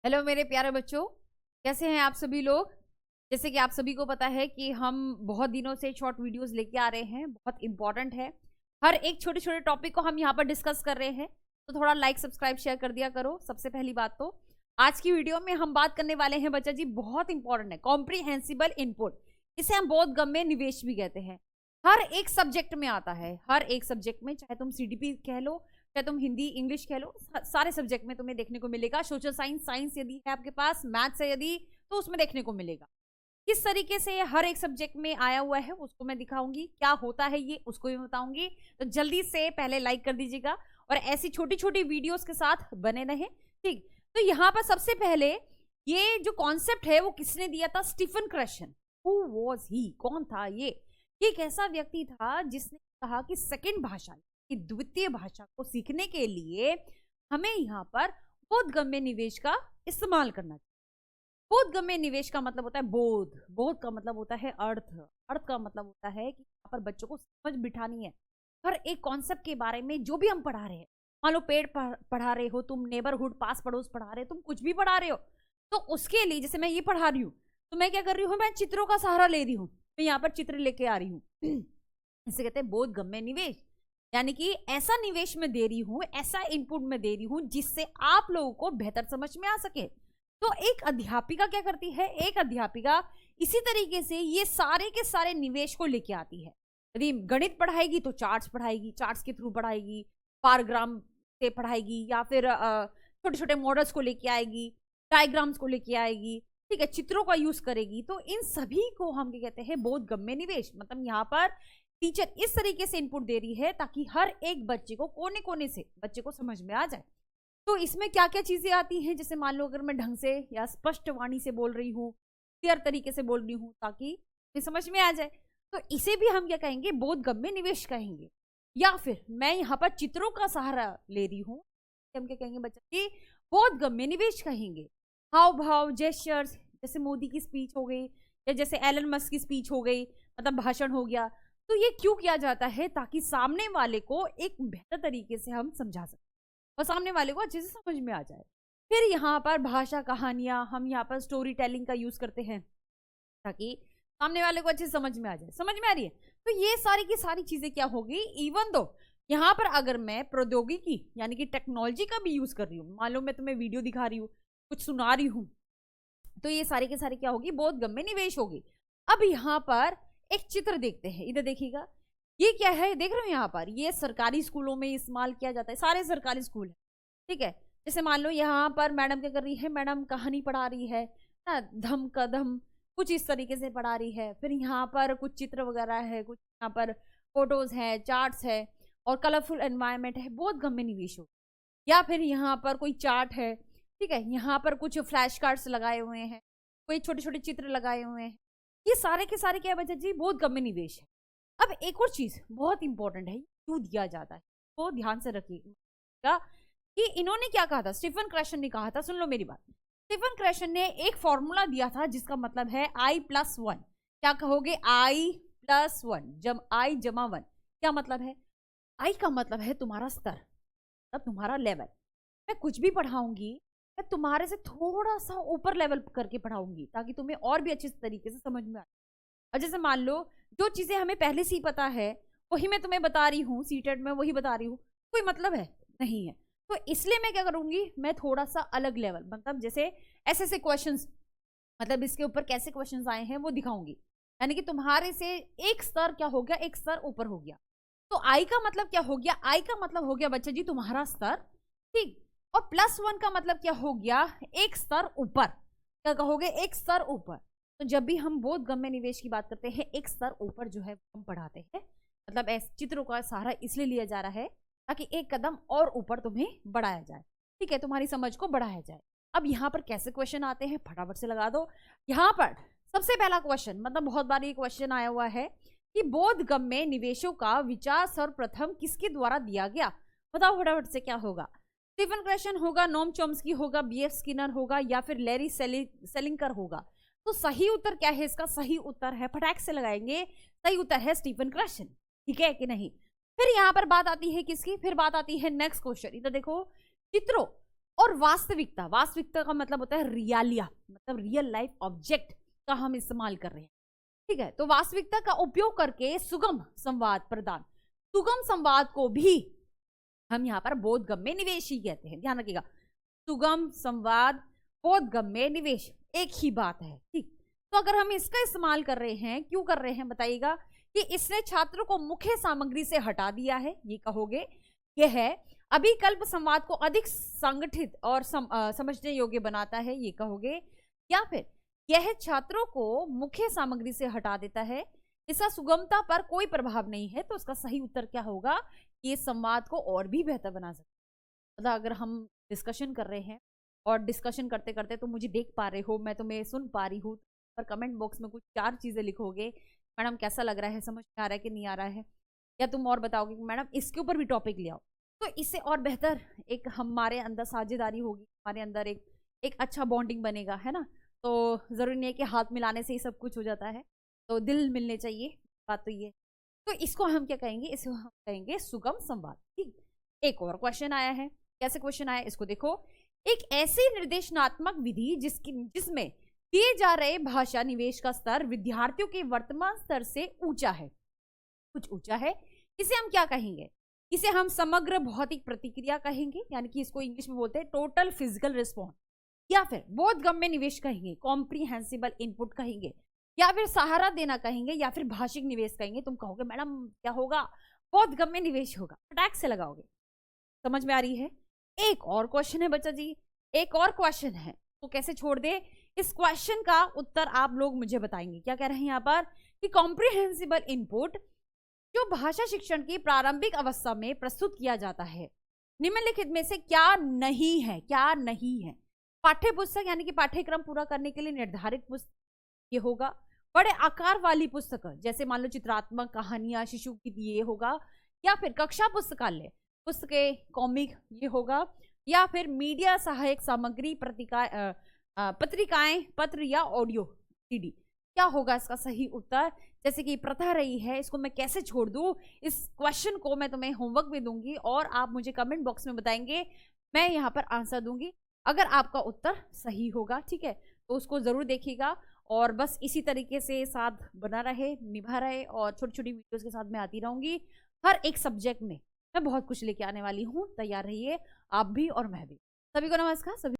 Hello मेरे प्यारे बच्चों, कैसे हैं आप सभी लोग। जैसे कि आप सभी को पता है कि हम बहुत दिनों से शॉर्ट वीडियोस लेके आ रहे हैं, बहुत इंपॉर्टेंट है। हर एक छोटे छोटे टॉपिक को हम यहाँ पर डिस्कस कर रहे हैं, तो थोड़ा लाइक सब्सक्राइब शेयर कर दिया करो। सबसे पहली बात तो आज की वीडियो में हम बात करने वाले हैं बच्चा जी, बहुत इंपॉर्टेंट है, कॉम्प्रीहेंसिबल इनपुट। इसे हम बोधगम्य निवेश भी कहते हैं। हर एक सब्जेक्ट में आता है, हर एक सब्जेक्ट में, चाहे तुम सीडीपी कह लो, चाहे तुम हिंदी इंग्लिश कह लो, सारे सब्जेक्ट में तुम्हें देखने को मिलेगा। सोशल साइंस, साइंस यदि है आपके पास, मैथ्स है यदि, तो उसमें देखने को मिलेगा। किस तरीके से हर एक सब्जेक्ट में आया हुआ है उसको मैं दिखाऊंगी, क्या होता है ये उसको भी बताऊंगी। तो जल्दी से पहले लाइक कर दीजिएगा और ऐसी छोटी छोटी वीडियोस के साथ बने रहें, ठीक। तो यहाँ पर सबसे पहले ये जो कॉन्सेप्ट है वो किसने दिया था? Stephen Krashen. Who was he? कौन था ये? एक ऐसा व्यक्ति था जिसने कहा कि सेकंड भाषा, कि द्वितीय भाषा को सीखने के लिए हमें यहाँ पर बोधगम्य निवेश का इस्तेमाल करना चाहिए। बोधगम्य निवेश का मतलब होता है बोध, बोध का मतलब होता है अर्थ, अर्थ का मतलब होता है कि यहाँ पर बच्चों को समझ बिठानी है हर एक कॉन्सेप्ट के बारे में। जो भी हम पढ़ा रहे हैं, मान लो पेड़ पढ़ा रहे हो तुम, नेबरहुड, पास पड़ोस पढ़ा रहे हो, तुम कुछ भी पढ़ा रहे हो, तो उसके लिए जैसे मैं ये पढ़ा रही हूँ, तो मैं क्या कर रही हूँ, मैं चित्रों का सहारा ले रही हूँ, मैं यहाँ पर चित्र लेके आ रही हूँ। इसे कहते हैं बोधगम्य निवेश। यानी कि ऐसा निवेश में दे रही हूं, ऐसा इनपुट में दे रही हूं जिससे आप लोगों को बेहतर समझ में आ सके। तो एक अध्यापिका क्या करती है? एक अध्यापिका इसी तरीके से ये सारे के सारे निवेश को लेके आती है। यदि गणित पढ़ाएगी तो चार्ट्स पढ़ाएगी, चार्ट्स के थ्रू पढ़ाएगी, पारग्राम से पढ़ाएगी, या फिर छोटे छोटे मॉडल्स को लेके आएगी, डायग्राम्स को लेके आएगी, ठीक है, चित्रों का यूज करेगी। तो इन सभी को हम क्या कहते हैं? बोधगम्य निवेश। मतलब यहाँ पर टीचर इस तरीके से इनपुट दे रही है ताकि हर एक बच्चे को कोने कोने से बच्चे को समझ में आ जाए। तो इसमें क्या क्या चीजें आती हैं? जैसे मान लो अगर मैं ढंग से या स्पष्ट वाणी से बोल रही हूँ, क्लियर तरीके से बोल रही हूँ ताकि समझ में आ जाए, तो इसे भी हम क्या कहेंगे? बोधगम्य निवेश कहेंगे। या फिर मैं यहाँ पर चित्रों का सहारा ले रही हूँ, हम क्या कहेंगे बच्चा की? बोधगम्य निवेश कहेंगे। हाव भाव, जेस्चर्स, जैसे मोदी की स्पीच हो गई या जैसे एलन मस्क की स्पीच हो गई, मतलब भाषण हो गया। तो ये क्यों किया जाता है? ताकि सामने वाले को एक बेहतर तरीके से हम समझा सकें और सामने वाले को अच्छे से समझ में आ जाए। फिर यहाँ पर भाषा, कहानियां, हम यहाँ पर स्टोरी टेलिंग का यूज करते हैं ताकि सामने वाले को अच्छे से समझ में आ जाए। समझ में आ रही है? तो ये सारी की सारी चीजें क्या होगी? इवन दो यहाँ पर अगर मैं प्रौद्योगिकी यानी कि टेक्नोलॉजी का भी यूज कर रही हूँ, मान लो मैं तुम्हें वीडियो दिखा रही हूँ, कुछ सुना रही हूँ, तो ये सारी के सारी क्या होगी? बोधगम्य निवेश होगी। अब यहाँ पर एक चित्र देखते हैं, इधर देखिएगा, ये क्या है? देख रहे हो यहाँ पर, ये सरकारी स्कूलों में इस्तेमाल किया जाता है, सारे सरकारी स्कूल है, ठीक है। जैसे मान लो यहाँ पर मैडम क्या कर रही है? मैडम कहानी पढ़ा रही है ना, धम कदम, कुछ इस तरीके से पढ़ा रही है। फिर यहाँ पर कुछ चित्र वगैरह है, कुछ यहाँ पर फोटोज है, चार्ट्स है और कलरफुल एनवायरमेंट है, बोधगम्य निवेश हो। या फिर यहाँ पर कोई चार्ट है, ठीक है, यहाँ पर कुछ फ्लैश कार्ड्स लगाए हुए हैं, कोई छोटे छोटे चित्र लगाए हुए हैं, ये सारे के सारे क्या बच्चा जी? बोधगम्य निवेश है। अब एक और चीज बहुत इंपॉर्टेंट है, क्यों दिया जाता है तो ध्यान से रखिएगा कि इन्होंने क्या कहा था? स्टीफन क्रशन ने कहा था, सुन लो मेरी बात। स्टीफन क्रशन ने एक फॉर्मूला दिया था जिसका मतलब है I+1। क्या कहोगे? I+1 जब I जमा 1, क्या मतलब है? I का मतलब है तुम्हारा स्तर, मतलब तुम्हारा लेवल। मैं कुछ भी पढ़ाऊंगी, मैं तुम्हारे से थोड़ा सा ऊपर लेवल करके पढ़ाऊंगी ताकि तुम्हें और भी अच्छे तरीके से समझ में आए। और जैसे मान लो जो चीजें हमें पहले से ही पता है वही मैं तुम्हें बता रही हूँ, सीटेट में वही बता रही हूँ, कोई मतलब है? नहीं है। तो इसलिए मैं क्या करूंगी? मैं थोड़ा सा अलग लेवल, मतलब जैसे ऐसे ऐसे क्वेश्चंस, मतलब इसके ऊपर कैसे क्वेश्चंस आए हैं वो दिखाऊंगी। यानी कि तुम्हारे से एक स्तर क्या हो गया? एक स्तर ऊपर हो गया। तो आई का मतलब क्या हो गया? आई का मतलब हो गया बच्चा जी तुम्हारा स्तर, ठीक। और +1 का मतलब क्या हो गया? एक स्तर ऊपर। क्या कहोगे? एक स्तर ऊपर। तो जब भी हम बोधगम्य निवेश की बात करते हैं, एक स्तर ऊपर जो है हम पढ़ाते हैं, मतलब ऐसे चित्रों का सहारा इसलिए लिया जा रहा है ताकि एक कदम और ऊपर तुम्हें बढ़ाया जाए, ठीक है, तुम्हारी समझ को बढ़ाया जाए। अब यहाँ पर कैसे क्वेश्चन आते हैं फटाफट से लगा दो। यहाँ पर सबसे पहला क्वेश्चन, मतलब बहुत बार ये क्वेश्चन आया हुआ है कि बोधगम्य निवेशों का विचार सर्वप्रथम किसके द्वारा दिया गया? बताओ फटाफट से क्या होगा? स्टीफन क्रशन होगा, नोम चॉम्स्की होगा, B.F. स्किनर होगा, या फिर लैरी सेलिंकर होगा? तो सही उत्तर क्या है इसका? सही उत्तर है, फटाक से लगाएंगे, सही उत्तर है स्टीफन क्रशन, ठीक है कि नहीं? फिर यहाँ पर बात आती है किसकी? फिर बात आती है नेक्स्ट क्वेश्चन, इधर देखो, चित्रों और वास्तविकता, वास्तविकता का मतलब होता है रियालिया, मतलब रियल लाइफ ऑब्जेक्ट का हम इस्तेमाल कर रहे हैं, ठीक है। तो वास्तविकता का उपयोग करके सुगम संवाद प्रदान, सुगम संवाद को भी हम यहाँ पर बोधगम्य निवेश ही कहते हैं, ध्यान रखिएगा। सुगम संवाद, बोधगम्य निवेश एक ही बात है, ठीक। तो अगर हम इसका इस्तेमाल कर रहे हैं, क्यों कर रहे हैं बताइएगा, कि इसने छात्रों को मुख्य सामग्री से हटा दिया है, ये कहोगे। यह है अभिकल्प संवाद को अधिक संगठित और समझने योग्य बनाता है, ये कहोगे। या फिर यह छात्रों को मुख्य सामग्री से हटा देता है, इसका सुगमता पर कोई प्रभाव नहीं है। तो उसका सही उत्तर क्या होगा, ये संवाद को और भी बेहतर बना सकता है। मतलब अगर हम डिस्कशन कर रहे हैं और डिस्कशन करते करते तुम मुझे देख पा रहे हो, मैं तुम्हें सुन पा रही हूँ, पर कमेंट बॉक्स में कुछ 4 चीजें लिखोगे, मैडम कैसा लग रहा है, समझ में आ रहा है कि नहीं आ रहा है, या तुम और बताओगे कि मैडम इसके ऊपर भी टॉपिक ले आओ, तो इससे और बेहतर एक हमारे अंदर साझेदारी होगी, हमारे अंदर एक अच्छा बॉन्डिंग बनेगा, है ना। तो जरूरी नहीं है कि हाथ मिलाने से ही सब कुछ हो जाता है, तो दिल मिलने चाहिए, बात तो ये। तो इसको हम क्या कहेंगे, इसको हम कहेंगे सुगम संवाद, ठीक। एक और क्वेश्चन आया है, कैसे क्वेश्चन आया इसको देखो। एक ऐसी निर्देशनात्मक विधि जिसमें दिए जा रहे भाषा निवेश का स्तर विद्यार्थियों के वर्तमान स्तर से ऊंचा है, कुछ ऊंचा है, इसे हम क्या कहेंगे, इसे हम समग्र भौतिक प्रतिक्रिया कहेंगे, यानी कि इसको इंग्लिश में बोलते हैं टोटल फिजिकल रिस्पॉन्स, या फिर बोधगम्य निवेश कहेंगे, कॉम्प्रिहेंसिबल इनपुट कहेंगे, या फिर सहारा देना कहेंगे, या फिर भाषिक निवेश कहेंगे। तुम कहोगे मैडम क्या होगा, बोधगम्य निवेश होगा, फटाक से लगाओगे, समझ में आ रही है। एक और क्वेश्चन है बच्चा जी, एक और क्वेश्चन है, तो कैसे छोड़ दे, इस क्वेश्चन का उत्तर आप लोग मुझे बताएंगे। क्या कह रहे हैं यहाँ पर कि कॉम्प्रिहेंसिबल इनपुट जो भाषा शिक्षण की प्रारंभिक अवस्था में प्रस्तुत किया जाता है, निम्नलिखित में से क्या नहीं है, क्या नहीं है। पाठ्य पुस्तक यानी कि पाठ्यक्रम पूरा करने के लिए निर्धारित पुस्तक ये होगा, बड़े आकार वाली पुस्तक जैसे मान लो चित्रात्मक कहानियां, शिशु गीत ये होगा, या फिर कक्षा पुस्तकालय पुस्तकें, कॉमिक ये होगा, या फिर मीडिया सहायक सामग्री, पत्रिकाएं, पत्र या ऑडियो सीडी। क्या होगा इसका सही उत्तर, जैसे कि प्रथा रही है, इसको मैं कैसे छोड़ दूं, इस क्वेश्चन को मैं तुम्हें होमवर्क भी दूंगी और आप मुझे कमेंट बॉक्स में बताएंगे, मैं यहाँ पर आंसर दूंगी अगर आपका उत्तर सही होगा, ठीक है। तो उसको जरूर देखिएगा और बस इसी तरीके से साथ बना रहे, निभा रहे, और छोटी छोटी वीडियोस के साथ मैं आती रहूंगी। हर एक सब्जेक्ट में मैं बहुत कुछ लेके आने वाली हूँ, तैयार रहिए आप भी और मैं भी। सभी को नमस्कार। सभी